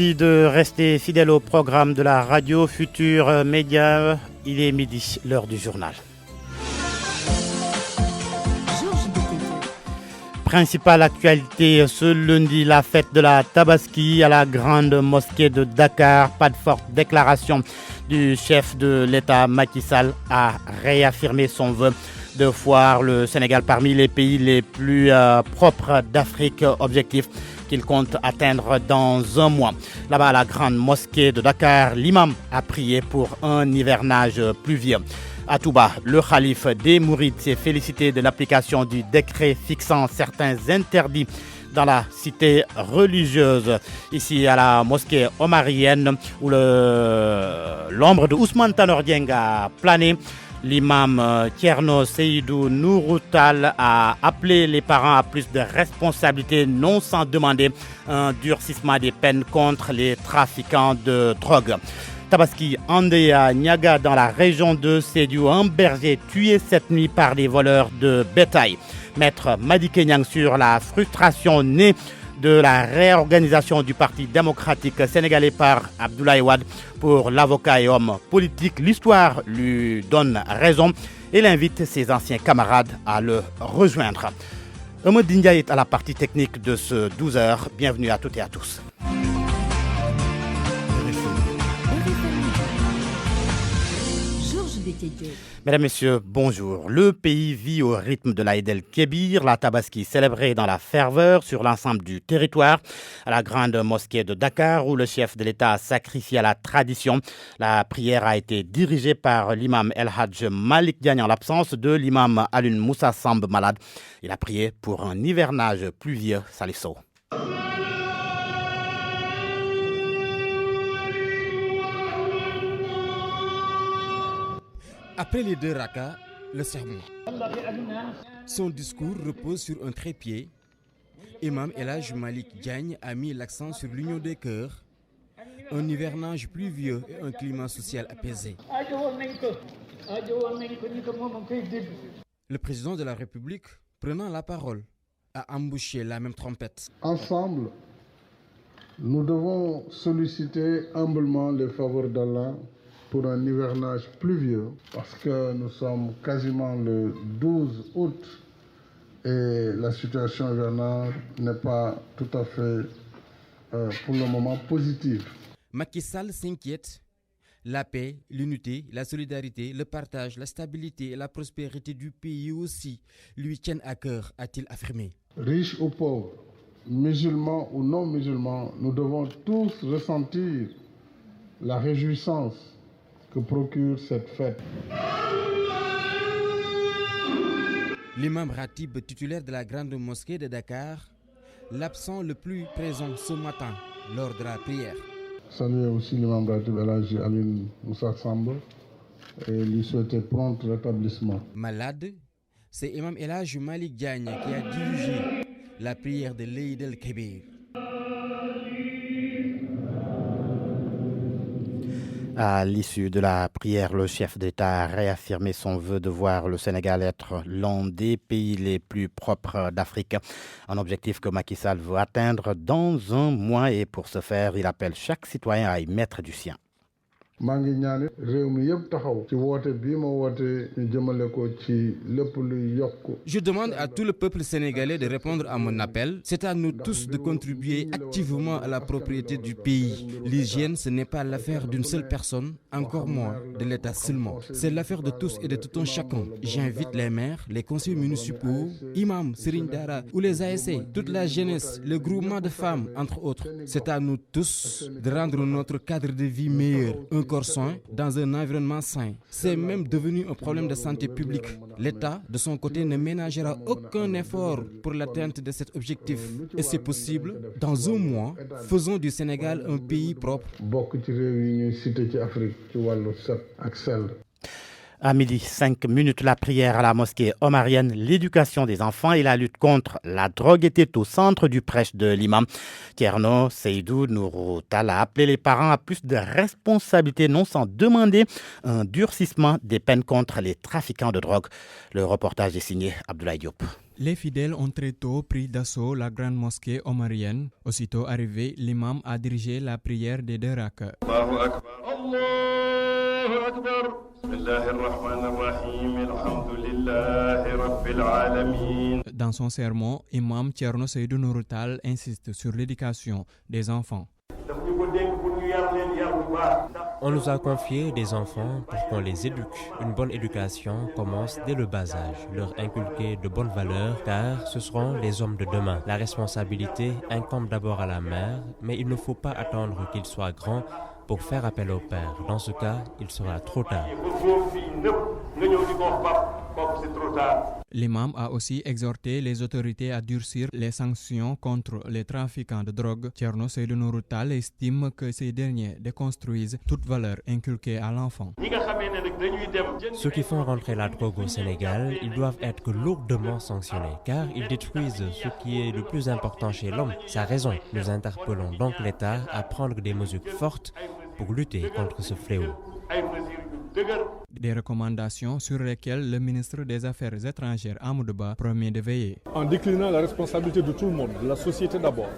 Merci de rester fidèle au programme de la radio Futur Média. Il est midi, l'heure du journal. Principale actualité ce lundi, la fête de la Tabaski à la grande mosquée de Dakar. Pas de forte déclaration du chef de l'État Macky Sall a réaffirmé son vœu de voir le Sénégal parmi les pays les plus propres d'Afrique, objectif qu'il compte atteindre dans un mois. Là-bas, à la grande mosquée de Dakar, l'imam a prié pour un hivernage pluvieux. À Touba, le calife des Mourides s'est félicité de l'application du décret fixant certains interdits dans la cité religieuse. Ici, à la mosquée omarienne, où l'ombre de Ousmane Tanor Dieng a plané, l'imam Thierno Seydou Nouroutal a appelé les parents à plus de responsabilités, non sans demander un durcissement des peines contre les trafiquants de drogue. Tabaski Andéa Niaga dans la région de Sédhiou, un berger tué cette nuit par des voleurs de bétail. Maître Madi Kenyang sur la frustration née de la réorganisation du Parti démocratique sénégalais par Abdoulaye Wade. Pour l'avocat et homme politique, l'histoire lui donne raison et il invite ses anciens camarades à le rejoindre. Omar Dindia est à la partie technique de ce 12h. Bienvenue à toutes et à tous. Mesdames, Messieurs, bonjour. Le pays vit au rythme de l'Aïd el-Kébir, la Tabaski célébrée dans la ferveur sur l'ensemble du territoire. À la grande mosquée de Dakar, où le chef de l'État a sacrifié à la tradition, la prière a été dirigée par l'imam El Hadj Malik Diagne en l'absence de l'imam Alun Moussa Samb malade. Il a prié pour un hivernage pluvieux. Salif Sow. Après les deux rakas, le sermon. Son discours repose sur un trépied. Imam El Hadj Malik Diagne a mis l'accent sur l'union des cœurs, un hivernage pluvieux et un climat social apaisé. Le président de la République, prenant la parole, a embouché la même trompette. Ensemble, nous devons solliciter humblement les faveurs d'Allah pour un hivernage pluvieux, parce que nous sommes quasiment le 12 août et la situation hivernale n'est pas tout à fait, pour le moment, positive. Macky Sall s'inquiète. La paix, l'unité, la solidarité, le partage, la stabilité et la prospérité du pays aussi lui tiennent à cœur, a-t-il affirmé. Riches ou pauvres, musulmans ou non musulmans, nous devons tous ressentir la réjouissance que procure cette fête. L'imam Ratib, titulaire de la grande mosquée de Dakar, l'absent le plus présent ce matin lors de la prière. Saluer aussi l'imam Ratib El Hadj Alun Moussa Samb et lui souhaiter prompt rétablissement. Malade, c'est imam El Hadj Malik Diagne qui a dirigé la prière de l'Aïd el-Kébir. À l'issue de la prière, le chef d'État a réaffirmé son vœu de voir le Sénégal être l'un des pays les plus propres d'Afrique. Un objectif que Macky Sall veut atteindre dans un mois et pour ce faire, il appelle chaque citoyen à y mettre du sien. Je demande à tout le peuple sénégalais de répondre à mon appel. C'est à nous tous de contribuer activement à la propriété du pays. L'hygiène, ce n'est pas l'affaire d'une seule personne, encore moins de l'État seulement. C'est l'affaire de tous et de tout un chacun. J'invite les maires, les conseillers municipaux, imams, Serigne Dara ou les ASC, toute la jeunesse, le groupement de femmes, entre autres. C'est à nous tous de rendre notre cadre de vie meilleur. Un corps sain dans un environnement sain. C'est même devenu un problème de santé publique. L'État, de son côté, ne ménagera aucun effort pour l'atteinte de cet objectif. Et c'est possible, dans un mois, faisons du Sénégal un pays propre. À midi 5 minutes, la prière à la mosquée omarienne, l'éducation des enfants et la lutte contre la drogue étaient au centre du prêche de l'imam. Thierno Seydou Nouroutal a appelé les parents à plus de responsabilités, non sans demander un durcissement des peines contre les trafiquants de drogue. Le reportage est signé Abdoulaye Diop. Les fidèles ont très tôt pris d'assaut la grande mosquée omarienne. Aussitôt arrivé, l'imam a dirigé la prière des 2 rak'ats. Dans son sermon, imam Thierno Seydou Nouroutal insiste sur l'éducation des enfants. On nous a confié des enfants pour qu'on les éduque. Une bonne éducation commence dès le bas âge, leur inculquer de bonnes valeurs, car ce seront les hommes de demain. La responsabilité incombe d'abord à la mère, mais il ne faut pas attendre qu'il soit grand pour faire appel au père. Dans ce cas, il sera trop tard. L'imam a aussi exhorté les autorités à durcir les sanctions contre les trafiquants de drogue. Thierno Seydou Nouroutal estime que ces derniers déconstruisent toute valeur inculquée à l'enfant. Ceux qui font rentrer la drogue au Sénégal, ils doivent être lourdement sanctionnés, car ils détruisent ce qui est le plus important chez l'homme, sa raison. Nous interpellons donc l'État à prendre des mesures fortes pour lutter contre ce fléau. Des recommandations sur lesquelles le ministre des Affaires étrangères Amadou Ba promet de veiller. En déclinant la responsabilité de tout le monde, de la société d'abord,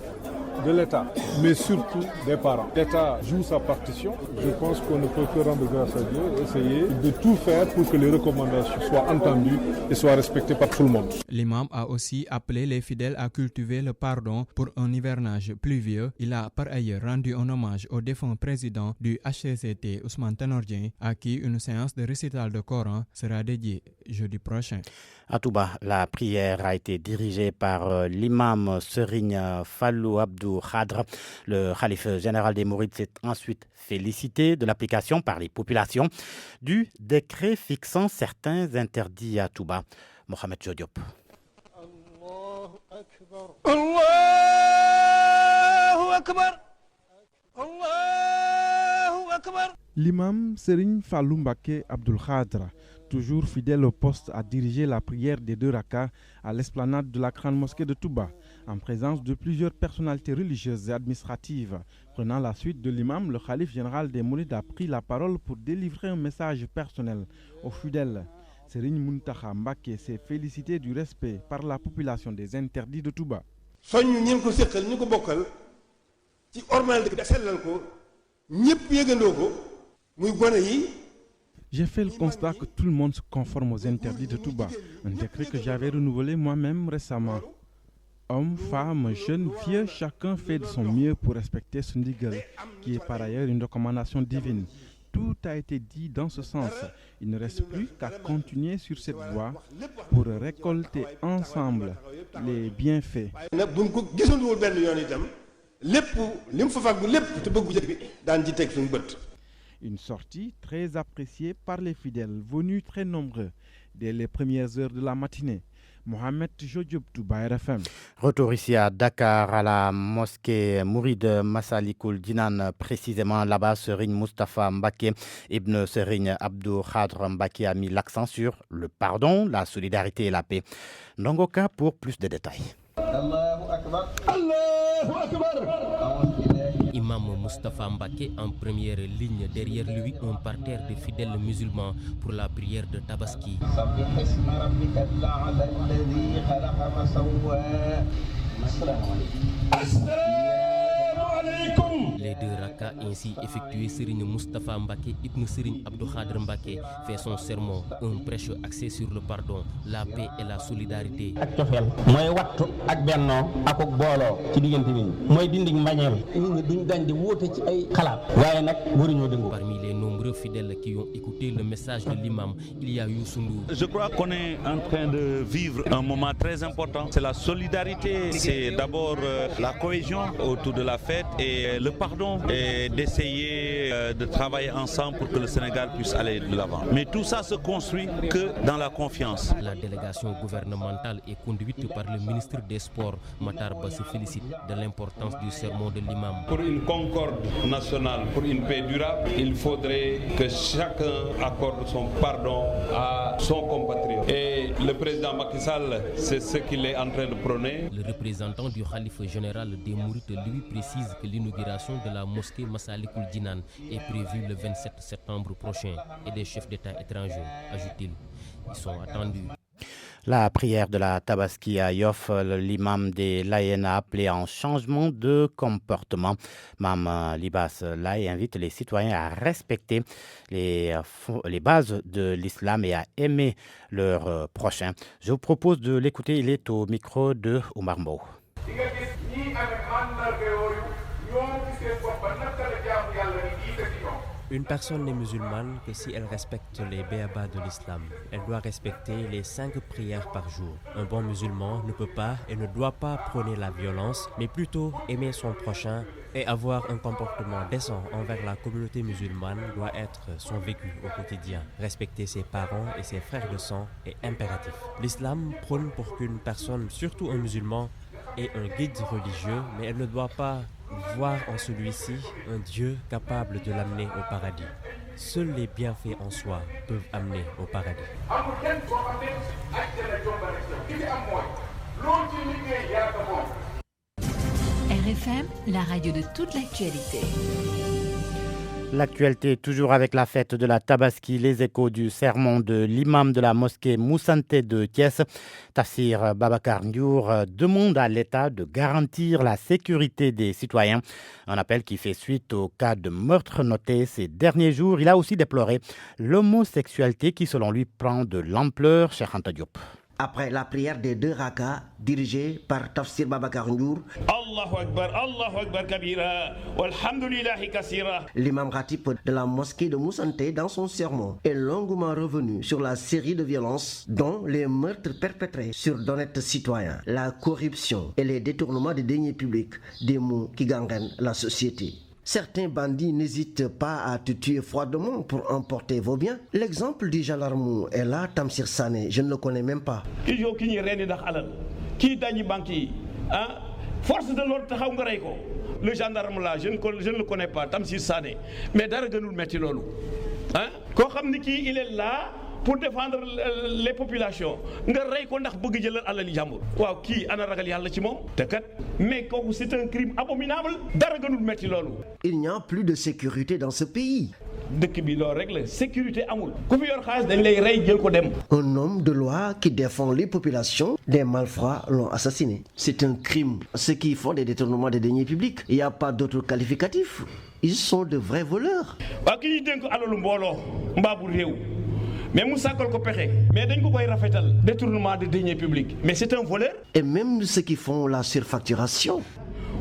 de l'État, mais surtout des parents. L'État joue sa partition. Je pense qu'on ne peut que rendre grâce à Dieu et essayer de tout faire pour que les recommandations soient entendues et soient respectées par tout le monde. L'imam a aussi appelé les fidèles à cultiver le pardon pour un hivernage pluvieux. Il a par ailleurs rendu un hommage au défunt président du HCCT, Ousmane Tanor Dieng, à qui une séance de récital de Coran sera dédiée jeudi prochain. À Touba, la prière a été dirigée par l'imam Serigne Fallou Abdou Khadre. Le khalife général des Mourides s'est ensuite félicité de l'application par les populations du décret fixant certains interdits à Touba. Mohamed Jodiop. Allahu Akbar. Allahu Akbar. L'imam Serigne Fallou Mbacké Abdoul Khadre, toujours fidèle au poste, a dirigé la prière des 2 rak'ats à l'esplanade de la grande mosquée de Touba, en présence de plusieurs personnalités religieuses et administratives. Prenant la suite de l'imam, le khalife général des Mourides a pris la parole pour délivrer un message personnel aux fidèles. Serigne Mountakha Mbacké s'est félicité du respect par la population des interdits de Touba. J'ai fait le constat que tout le monde se conforme aux interdits de Touba, un décret que j'avais renouvelé moi-même récemment. Hommes, femmes, jeunes, vieux, chacun fait de son mieux pour respecter ce ndigal, qui est par ailleurs une recommandation divine. Tout a été dit dans ce sens. Il ne reste plus qu'à continuer sur cette voie pour récolter ensemble les bienfaits. Une sortie très appréciée par les fidèles, venus très nombreux dès les premières heures de la matinée. Mohamed Jodiop, Touba RFM. Retour ici à Dakar, à la mosquée Mouride Massalikoul Dinan, précisément là-bas, Serigne Moustapha Mbacké, Ibn Serigne Abdou Khadre Mbacké a mis l'accent sur le pardon, la solidarité et la paix. Ndongoka pour plus de détails. Allahu Akbar. Allahu Akbar. Imam Moustapha Mbacké en première ligne, derrière lui un parterre de fidèles musulmans pour la prière de Tabaski. Les 2 rak'ats ainsi effectués, Serigne Moustapha Mbacké, Ibn Serigne Abdou Khadre Mbacké fait son sermon, un prêche axé sur le pardon, la paix et la solidarité. Parmi les nombreux fidèles qui ont écouté le message de l'imam, il y a Youssou Ndour. Je crois qu'on est en train de vivre un moment très important. C'est la solidarité, c'est d'abord la cohésion autour de la fête et le pardon. pardon et d'essayer de travailler ensemble pour que le Sénégal puisse aller de l'avant. Mais tout ça se construit que dans la confiance. La délégation gouvernementale est conduite par le ministre des Sports. Matar Ba se félicite de l'importance du sermon de l'imam. Pour une concorde nationale, pour une paix durable, il faudrait que chacun accorde son pardon à son compatriote. Et le président Macky Sall, c'est ce qu'il est en train de prôner. Le représentant du Khalife général des Mourides lui précise que l'inauguration de la mosquée Massalikul Jinan est prévue le 27 septembre prochain et des chefs d'État étrangers, ajoute-t-il, ils sont attendus. La prière de la Tabaski à Yoff, l'imam des Layènes a appelé à un changement de comportement. Mam Libas Laye invite les citoyens à respecter les bases de l'islam et à aimer leur prochain. Je vous propose de l'écouter, il est au micro de Oumar Mbow. Une personne n'est musulmane que si elle respecte les béabas de l'islam. Elle doit respecter les 5 prières par jour. Un bon musulman ne peut pas et ne doit pas prôner la violence, mais plutôt aimer son prochain et avoir un comportement décent envers la communauté musulmane doit être son vécu au quotidien. Respecter ses parents et ses frères de sang est impératif. L'islam prône pour qu'une personne, surtout un musulman, ait un guide religieux, mais elle ne doit pas voir en celui-ci un Dieu capable de l'amener au paradis. Seuls les bienfaits en soi peuvent amener au paradis. RFM, la radio de toute l'actualité. L'actualité toujours avec la fête de la Tabaski, les échos du sermon de l'imam de la mosquée Moussante de Thiès. Tafsir Babacar Ndiour demande à l'État de garantir la sécurité des citoyens. Un appel qui fait suite au cas de meurtre noté ces derniers jours. Il a aussi déploré l'homosexualité qui selon lui prend de l'ampleur. Cheikh Anta Diop. Après la prière des 2 rakas dirigée par Tafsir Babacar Ndiour, Allahu Akbar kabira, walhamdulillahi kassira. L'imam Ratib de la mosquée de Moussante dans son sermon est longuement revenu sur la série de violences dont les meurtres perpétrés sur d'honnêtes citoyens, la corruption et les détournements des deniers publics, des maux qui gangrènent la société. Certains bandits n'hésitent pas à te tuer froidement pour emporter vos biens. L'exemple du gendarme est là, Tamsir Sané, je ne le connais même pas. Force de l'ordre taxaw nga rey ko. Le gendarme là, je ne le connais pas, Tamsir Sané. Mais dara gënul metti lolu. Hein? Ko xamni ki il est là pour défendre les populations. Nga rey ko ndax bëgg jëlal alali jàmbur. Waaw ki ana ragal Yalla ci mom? Te kat mais kooku c'est un crime abominable. Dara gënul metti lolu. Il n'y a plus de sécurité dans ce pays. Dëkk bi loolu rek la sécurité amul. Ku fi yor xaalis dañ lay rey jël ko dem. Un homme de loi qui défend les populations, des malfrats l'ont assassiné. C'est un crime. Ceux qui font des détournements de deniers publics, il n'y a pas d'autre qualificatif. Ils sont de vrais voleurs. Waa ki ñu dénk alalu mbooloo mbaa bu réew. Mais mu sàkkal ko pexe mais dañ ko koy rafetal détournement de deniers publics mais c'est un voleur. Et même ceux qui font la surfacturation.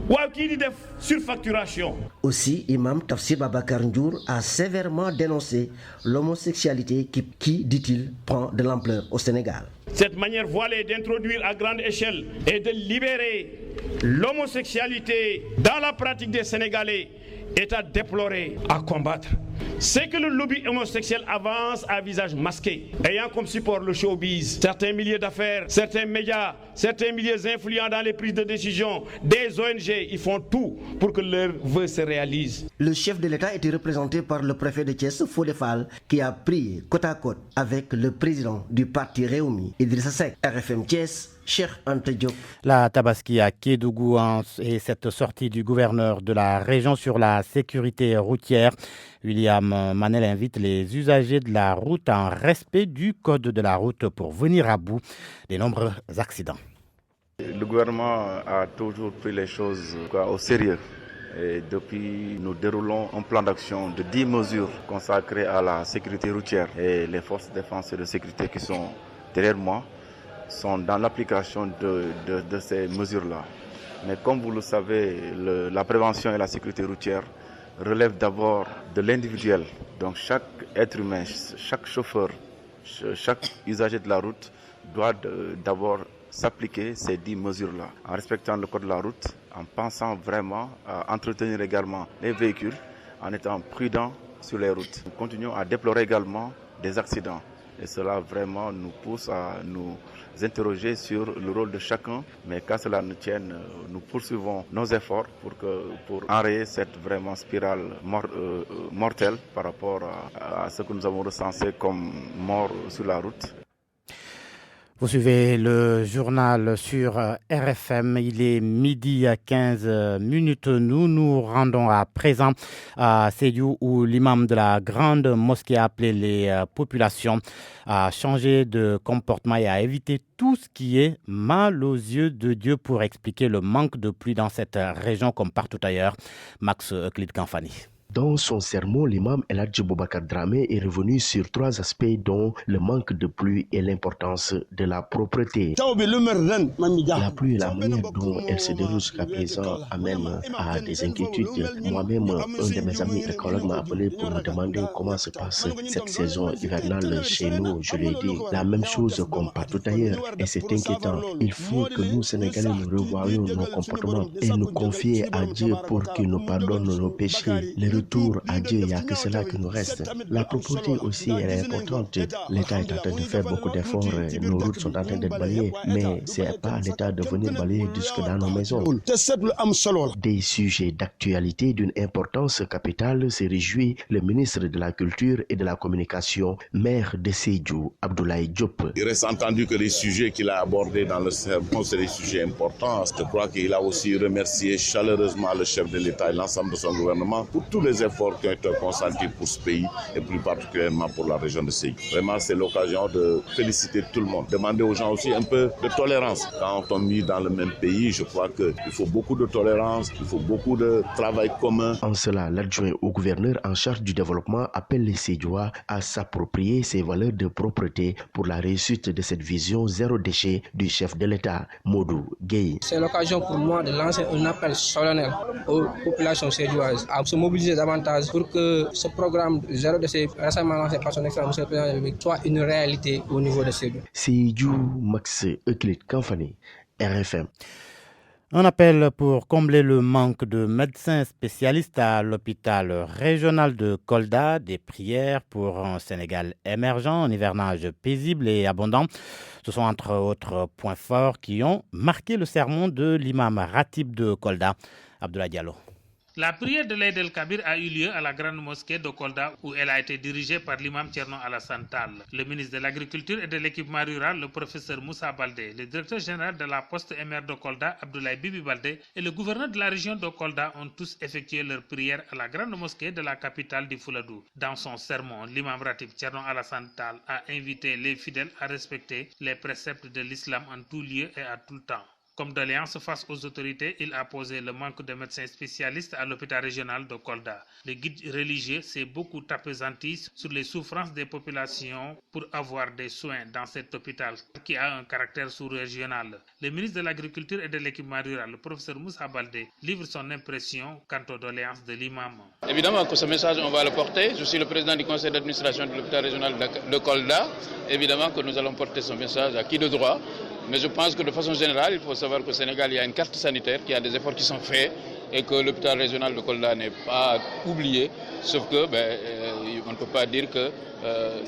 Waaw kii di def surfacturation. Aussi, Imam Tafsir Babacar Ndiour a sévèrement dénoncé l'homosexualité qui, dit-il, prend de l'ampleur au Sénégal. Cette manière voilée d'introduire à grande échelle et de libérer l'homosexualité dans la pratique des Sénégalais est à déplorer, à combattre. C'est que le lobby homosexuel avance à visage masqué, ayant comme support le showbiz, certains milieux d'affaires, certains médias, certains milieux influents dans les prises de décision, des ONG, ils font tout pour que leurs vœux se réalisent. Le chef de l'État était représenté par le préfet de Thiès, Fodé Fall, qui a prié côte à côte avec le président du parti Réumi, Idrissa Seck. RFM Thiès, Cheikh Anta Diop. La Tabaski à Kédougou et cette sortie du gouverneur de la région sur la sécurité routière. William Manel invite les usagers de la route en respect du code de la route pour venir à bout des nombreux accidents. Le gouvernement a toujours pris les choses au sérieux. Et depuis, nous déroulons un plan d'action de 10 mesures consacrées à la sécurité routière. Et les forces de défense et de sécurité qui sont derrière moi sont dans l'application de ces mesures-là. Mais comme vous le savez, la prévention et la sécurité routière relèvent d'abord de l'individuel. Donc chaque être humain, chaque chauffeur, chaque usager de la route doit d'abord s'appliquer ces 10 mesures-là, en respectant le code de la route, en pensant vraiment à entretenir également les véhicules, en étant prudent sur les routes. Nous continuons à déplorer également des accidents. Et cela vraiment nous pousse à nous interroger sur le rôle de chacun. Mais qu'à cela ne tienne, nous poursuivons nos efforts pour enrayer cette vraiment spirale mortelle par rapport à ce que nous avons recensé comme morts sur la route. Vous suivez le journal sur RFM, il est midi à 15 minutes. Nous nous rendons à présent à Sédhiou où l'imam de la grande mosquée a appelé les populations à changer de comportement et à éviter tout ce qui est mal aux yeux de Dieu pour expliquer le manque de pluie dans cette région comme partout ailleurs. Max Euclide Kanfani. Dans son sermon, l'imam El Hadji Boubacar Dramé est revenu sur 3 aspects dont le manque de pluie et l'importance de la propreté. La pluie et la manière dont elle se déroule jusqu'à présent amène à des inquiétudes. Moi-même, un de mes amis écologues m'a appelé pour me demander comment se passe cette saison hivernale chez nous. Je lui ai dit la même chose comme partout ailleurs et c'est inquiétant. Il faut que nous, Sénégalais, nous revoyions nos comportements et nous confier à Dieu pour qu'il nous pardonne nos péchés. Retour à Dieu, il n'y a que cela qui nous reste. La propreté aussi, elle est importante. L'État est en train de faire beaucoup d'efforts. Nos routes sont en train d'être balayées, mais ce n'est pas à l'État de venir balayer jusque dans nos maisons. Des sujets d'actualité d'une importance capitale se réjouit le ministre de la Culture et de la Communication, maire de Sédhiou, Abdoulaye Diop. Il reste entendu que les sujets qu'il a abordés dans le sermon, c'est des sujets importants. Je crois qu'il a aussi remercié chaleureusement le chef de l'État et l'ensemble de son gouvernement pour tous les efforts qui ont été consentis pour ce pays et plus particulièrement pour la région de Sédhiou. Vraiment, c'est l'occasion de féliciter tout le monde. Demander aux gens aussi un peu de tolérance. Quand on vit dans le même pays, je crois qu'il faut beaucoup de tolérance, il faut beaucoup de travail commun. En cela, l'adjoint au gouverneur en charge du développement appelle les Sédhiouis à s'approprier ces valeurs de propreté pour la réussite de cette vision zéro déchet du chef de l'État, Modou Gueye. C'est l'occasion pour moi de lancer un appel solennel aux populations sédhiouises à se mobiliser davantage pour que ce programme zéro déchet récemment lancé par son excellence monsieur le président de la République soit une réalité au niveau de Sédhiou. Sédhiou, Max Euclide Kanfani, RFM. Un appel pour combler le manque de médecins spécialistes à l'hôpital régional de Kolda, des prières pour un Sénégal émergent, un hivernage paisible et abondant. Ce sont entre autres points forts qui ont marqué le sermon de l'imam Ratib de Kolda, Abdoulaye Diallo. La prière de l'Aïd el-Kabir a eu lieu à la grande mosquée de Kolda où elle a été dirigée par l'imam Thierno Alassane Tall. Le ministre de l'Agriculture et de l'Équipement rural, le professeur Moussa Baldé, le directeur général de la poste et maire de Kolda, Abdoulaye Bibi Baldé, et le gouverneur de la région de Kolda ont tous effectué leur prière à la grande mosquée de la capitale du Fouladou. Dans son sermon, l'imam Ratib Thierno Alassane Tall a invité les fidèles à respecter les préceptes de l'islam en tout lieu et à tout temps. Comme doléance face aux autorités, il a posé le manque de médecins spécialistes à l'hôpital régional de Kolda. Le guide religieux s'est beaucoup appesanti sur les souffrances des populations pour avoir des soins dans cet hôpital qui a un caractère sous-régional. Le ministre de l'Agriculture et de l'Équipement rural, le professeur Moussa Baldé, livre son impression quant aux doléances de l'imam. Évidemment que ce message, on va le porter. Je suis le président du conseil d'administration de l'hôpital régional de Kolda. Évidemment que nous allons porter ce message à qui de droit. Mais je pense que de façon générale, il faut savoir qu'au Sénégal, il y a une carte sanitaire, qu'il y a des efforts qui sont faits et que l'hôpital régional de Kolda n'est pas oublié. Sauf que on ne peut pas dire que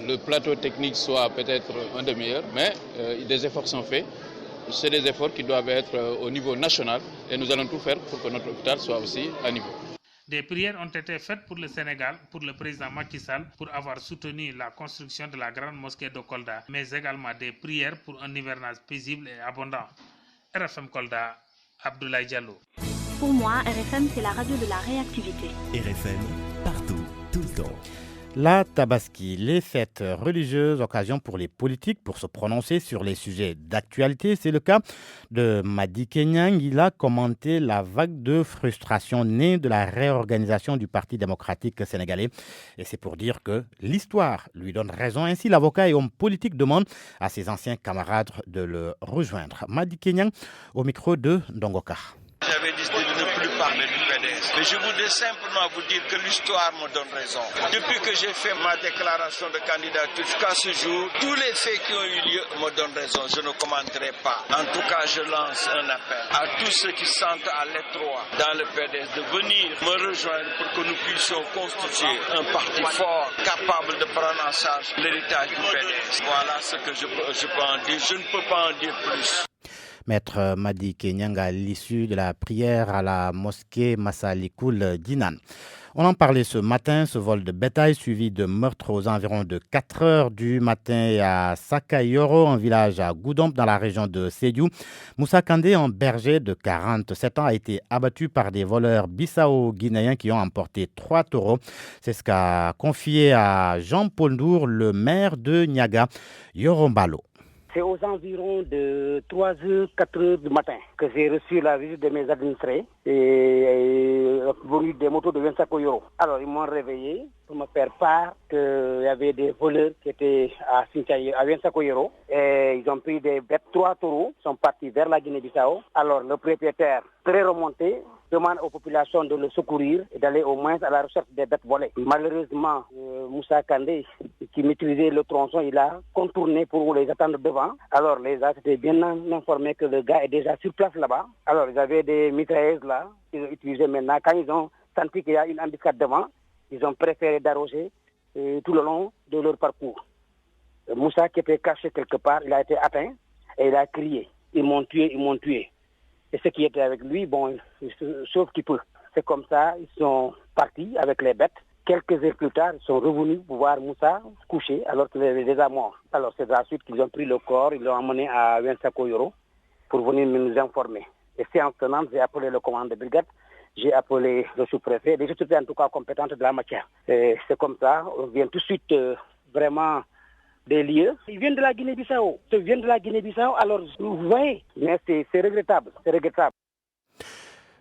le plateau technique soit peut-être un des meilleurs, mais des efforts sont faits. C'est des efforts qui doivent être au niveau national et nous allons tout faire pour que notre hôpital soit aussi à niveau. Des prières ont été faites pour le Sénégal, pour le président Macky Sall, pour avoir soutenu la construction de la grande mosquée de Kolda, mais également des prières pour un hivernage paisible et abondant. RFM Kolda, Abdoulaye Diallo. Pour moi, RFM, c'est la radio de la réactivité. RFM, partout, tout le temps. La Tabaski, les fêtes religieuses, occasion pour les politiques pour se prononcer sur les sujets d'actualité. C'est le cas de Madi Kenyang. Il a commenté la vague de frustration née de la réorganisation du Parti démocratique sénégalais. Et c'est pour dire que l'histoire lui donne raison. Ainsi, l'avocat et homme politique demande à ses anciens camarades de le rejoindre. Madi Kenyang au micro de Ndongoka. J'avais décidé de ne plus parler du PDS. Mais je voudrais simplement vous dire que l'histoire me donne raison. Depuis que j'ai fait ma déclaration de candidature jusqu'à ce jour, tous les faits qui ont eu lieu me donnent raison. Je ne commenterai pas. En tout cas, je lance un appel à tous ceux qui sentent à l'étroit dans le PDS de venir me rejoindre pour que nous puissions constituer un parti fort, capable de prendre en charge l'héritage du PDS. Voilà ce que je peux en dire. Je ne peux pas en dire plus. Maître Madi Kenyanga à l'issue de la prière à la mosquée Massalikul Dinan. On en parlait ce matin, ce vol de bétail suivi de meurtres aux environs de 4 heures du matin à Sakayoro, un village à Goudomp dans la région de Sédhiou. Moussa Kandé, un berger de 47 ans, a été abattu par des voleurs bissau-guinéens qui ont emporté 3 taureaux. C'est ce qu'a confié à Jean-Paul Ndour, le maire de Niaga, Yorombalo. C'est aux environs de 3h, 4h du matin que j'ai reçu la visite de mes administrés et venus des motos de Wensakoyoro. Alors ils m'ont réveillé pour me faire part qu'il y avait des voleurs qui étaient à Wensakoyoro et ils ont pris des bêtes, 3 taureaux, sont partis vers la Guinée-Bissau. Alors le propriétaire, très remonté, demande aux populations de le secourir et d'aller au moins à la recherche des bêtes volées. Malheureusement, Moussa Kandé, qui maîtrisait le tronçon, il a contourné pour les attendre devant. Alors les gens étaient bien informés que le gars est déjà sur place là-bas. Alors ils avaient des mitrailleuses là, qu'ils ont utilisées maintenant. Quand ils ont senti qu'il y a une embuscade devant, ils ont préféré d'arroger tout le long de leur parcours. Moussa, qui était caché quelque part, il a été atteint et il a crié. Ils m'ont tué, ils m'ont tué. Et ceux qui étaient avec lui, bon, sauf qu'il peut. C'est comme ça, ils sont partis avec les bêtes. Quelques heures plus tard, ils sont revenus pour voir Moussa couché alors qu'il était déjà mort. Alors c'est la suite qu'ils ont pris le corps, ils l'ont emmené à Wensakoyoro pour venir nous informer. Et c'est en tenant, j'ai appelé le commandant de brigade, j'ai appelé le sous-préfet, les autorités en tout cas compétentes de la matière. Et c'est comme ça, on vient tout de suite vraiment des lieux. Ils viennent de la Guinée-Bissau. Ils viennent de la Guinée-Bissau, alors vous voyez, mais c'est regrettable, c'est regrettable.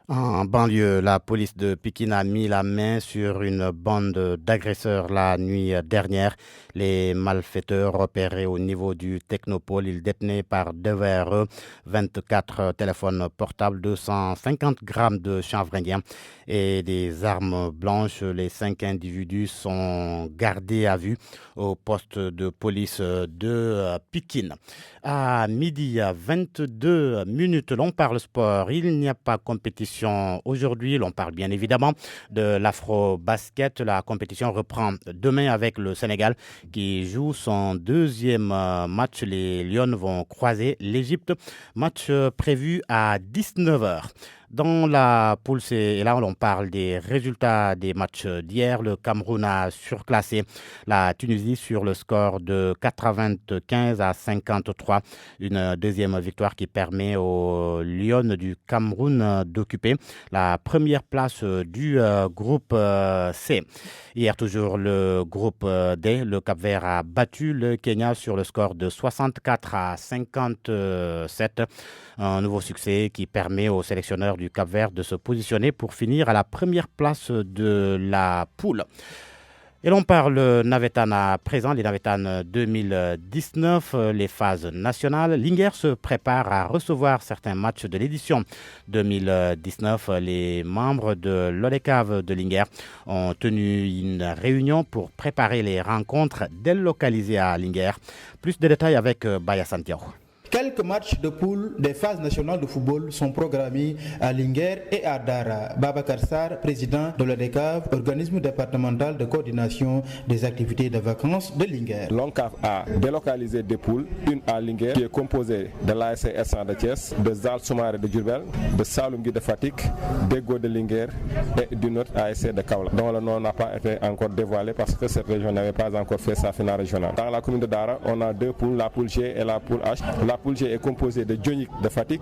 En banlieue, la police de Pikine a mis la main sur une bande d'agresseurs la nuit dernière. Les malfaiteurs opéraient au niveau du Technopole. Ils détenaient par devers eux 24 téléphones portables, 250 grammes de chanvre indien et des armes blanches. Les 5 individus sont gardés à vue au poste de police de Pikine. À midi, à 22 minutes, l'on parle sport. Il n'y a pas compétition aujourd'hui. L'on parle bien évidemment de l'Afro-Basket. La compétition reprend demain avec le Sénégal qui joue son deuxième match. Les Lions vont croiser l'Égypte. Match prévu à 19h. Dans la poule C, et là on parle des résultats des matchs d'hier. Le Cameroun a surclassé la Tunisie sur le score de 95 à 53. Une deuxième victoire qui permet aux Lions du Cameroun d'occuper la première place du groupe C. Hier toujours le groupe D, le Cap-Vert a battu le Kenya sur le score de 64 à 57. Un nouveau succès qui permet aux sélectionneurs du Cap-Vert de se positionner pour finir à la première place de la poule. Et l'on parle Navetan à présent, les Navetan 2019, les phases nationales. Linguère se prépare à recevoir certains matchs de l'édition 2019. Les membres de l'ODECAV de Linguère ont tenu une réunion pour préparer les rencontres délocalisées à Linguère. Plus de détails avec Baya Santiago. Quelques matchs de poule des phases nationales de football sont programmés à Linguère et à Dara. Babacar Sarr, président de l'ODECAV, organisme départemental de coordination des activités de vacances de Linguère. L'ONCAV a délocalisé des poules, une à Linguère qui est composée de l'ASC S1 de Thiès, de Zal Soumaré de Diourbel, de Saloum de Fatick, d'Ego de Linguère et d'une autre ASC de Kaolack, dont le nom n'a pas été encore dévoilé parce que cette région n'avait pas encore fait sa finale régionale. Dans la commune de Dara, on a 2 poules, la poule G et la poule H. La poule G est composée de Dionik de Fatick,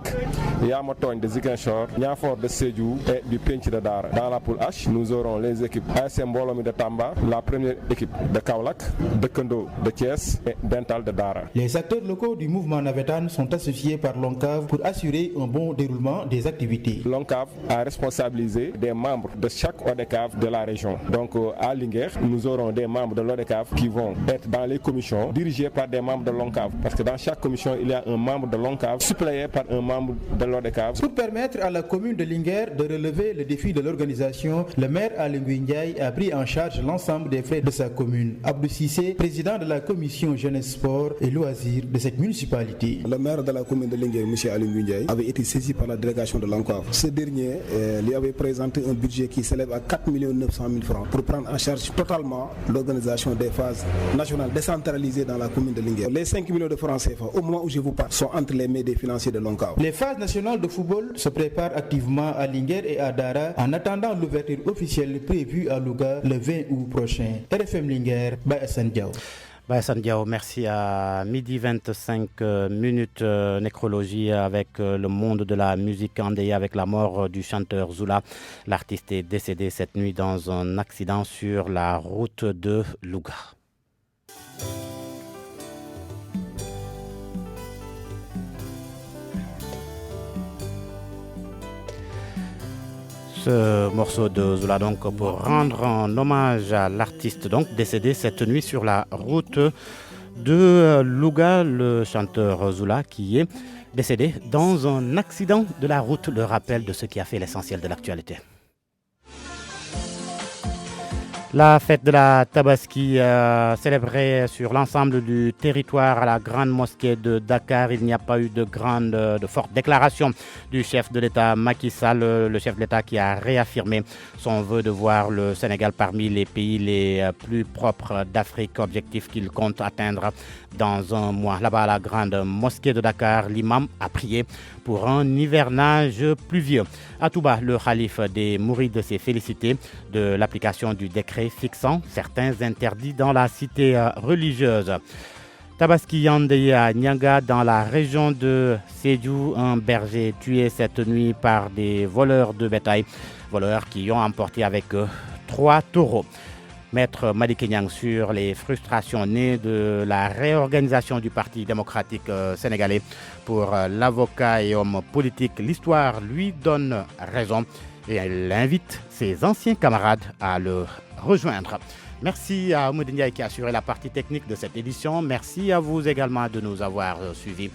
Yamotogne de Ziguinchor, Niafor de Sédhiou et du Pench de Dara. Dans la poule H, nous aurons les équipes ASC Mbolomi de Tamba, la première équipe de Kaolack, de Kendo de Thiès et Dental de Dara. Les acteurs locaux du mouvement Navetan sont associés par l'ONCAV pour assurer un bon déroulement des activités. L'ONCAV a responsabilisé des membres de chaque ODECAV de la région. Donc à Linguère, nous aurons des membres de l'ODECAV qui vont être dans les commissions dirigées par des membres de l'ONCAV. Parce que dans chaque commission, il y a un membre de l'ONCAV, suppléé par un membre de l'ODCAV. Pour permettre à la commune de Linguère de relever le défi de l'organisation, le maire Aly Ndiaye a pris en charge l'ensemble des frais de sa commune. Abdou Cissé, président de la commission jeunesse, sport et loisirs de cette municipalité. Le maire de la commune de Linguère, M. Aly Ndiaye, avait été saisi par la délégation de l'ONCAV. Ce dernier lui avait présenté un budget qui s'élève à 4 900 000 francs pour prendre en charge totalement l'organisation des phases nationales décentralisées dans la commune de Linguère. Les 5 millions de francs CFA, au moment où je vous parle, sont entre les mains des financiers de l'ONCAV. Les phases nationales de football se préparent activement à Linguère et à Dara en attendant l'ouverture officielle prévue à Louga le 20 août prochain. RFM Linguère, Bayassane Diaw. Bayassane Diaw, merci. À midi 25 minutes, nécrologie avec le monde de la musique endeuillé avec la mort du chanteur Zoula. L'artiste est décédé cette nuit dans un accident sur la route de Louga. Ce morceau de Zoula donc pour rendre un hommage à l'artiste donc décédé cette nuit sur la route de Louga, le chanteur Zoula qui est décédé dans un accident de la route, le rappel de ce qui a fait l'essentiel de l'actualité. La fête de la Tabaski célébrée sur l'ensemble du territoire à la grande mosquée de Dakar. Il n'y a pas eu de forte déclaration du chef de l'État Macky Sall, le chef de l'État qui a réaffirmé son vœu de voir le Sénégal parmi les pays les plus propres d'Afrique, objectif qu'il compte atteindre dans un mois. Là-bas à la grande mosquée de Dakar, l'imam a prié pour un hivernage pluvieux. À Touba, le khalife des Mourides s'est félicité de l'application du décret fixant certains interdits dans la cité religieuse. Tabaski endeuillé à Nianga dans la région de Sédhiou, un berger tué cette nuit par des voleurs de bétail, voleurs qui ont emporté avec eux 3 taureaux. Maître Madické Niang sur les frustrations nées de la réorganisation du Parti démocratique sénégalais. Pour l'avocat et homme politique, l'histoire lui donne raison et elle invite ses anciens camarades à le rejoindre. Merci à Oumou Ndiaye qui a assuré la partie technique de cette édition. Merci à vous également de nous avoir suivis.